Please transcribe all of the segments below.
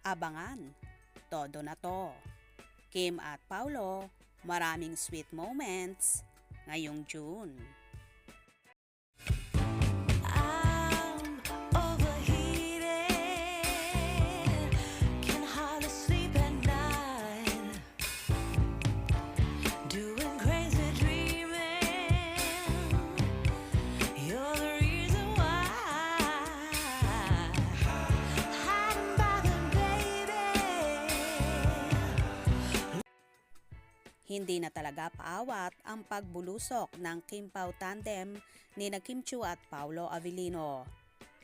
Abangan, todo na to. Kim at Paulo, maraming sweet moments ngayong June. I'm overheated, can hardly sleep at night, doing crazy dreaming, you're the reason why, hiding by the baby. Hindi na talaga paawat ang pagbulusok ng Kim Pao tandem ni na Kim Chiu at Paolo Avellino,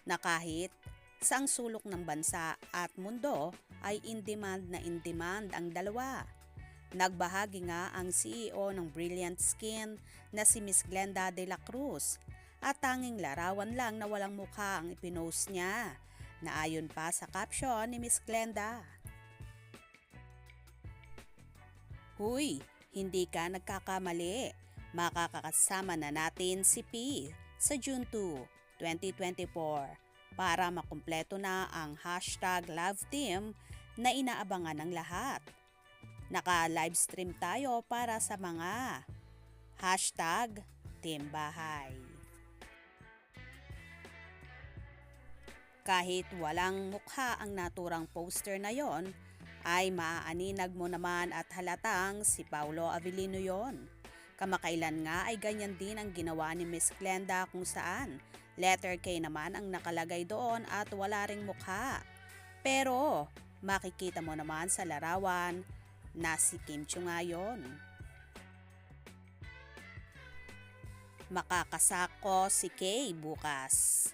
na kahit saang sulok ng bansa at mundo ay in demand ang dalawa. Nagbahagi nga ang CEO ng Brilliant Skin na si Miss Glenda de la Cruz, at tanging larawan lang na walang mukha ang ipinost niya, na ayon pa sa caption ni Miss Glenda, "Huy, hindi ka nagkakamali. Makakasama na natin si P sa June 2, 2024 para makumpleto na ang #LoveTeam na inaabangan ng lahat. Naka-livestream tayo para sa mga #TeamBahay." Kahit walang mukha ang naturang poster na yon, ay maaaninag mo naman at halatang si Paolo Avellino yon. Kamakailan nga ay ganyan din ang ginawa ni Miss Glenda, kung saan letter K naman ang nakalagay doon at wala ring mukha. Pero makikita mo naman sa larawan na si Kim Chiu nga yun. Makakasako si K bukas.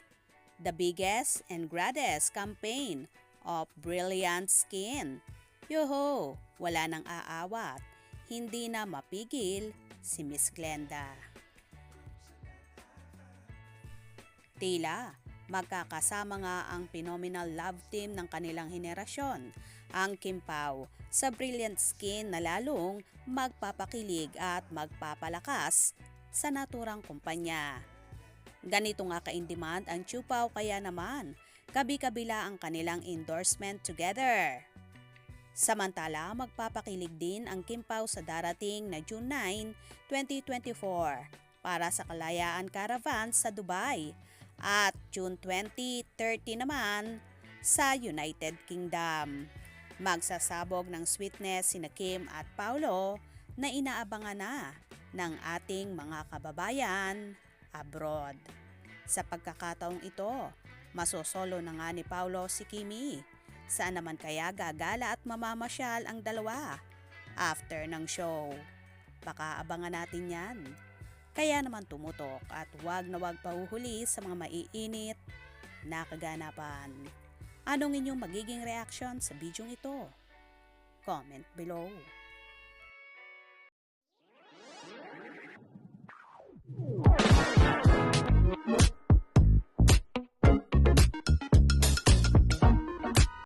The biggest and graddest campaign of Brilliant Skin. Yoho, wala nang aawat. Hindi na mapigil si Miss Glenda. Tila magkakasama nga ang phenomenal love team ng kanilang henerasyon, ang Kim Pao, sa Brilliant Skin na lalong magpapakilig at magpapalakas sa naturang kumpanya. Ganito nga ka-in-demand ang Chiu Pao, kaya naman kabi-kabila ang kanilang endorsement together. Samantala, magpapakilig din ang Kim Pao sa darating na June 9, 2024 para sa Kalayaan Caravan sa Dubai, at June 20, 30 naman sa United Kingdom. Magsasabog ng sweetness sina Kim at Paolo na inaabangan na ng ating mga kababayan abroad. Sa pagkakataong ito, masosolo na nga ni Paolo si Kimi. Saan naman kaya gagala at mamamasyal ang dalawa after ng show? Baka abangan natin yan. Kaya naman tumutok at wag na wag pahuhuli sa mga maiinit na kaganapan. Anong inyong magiging reaction sa bidyong ito? Comment below.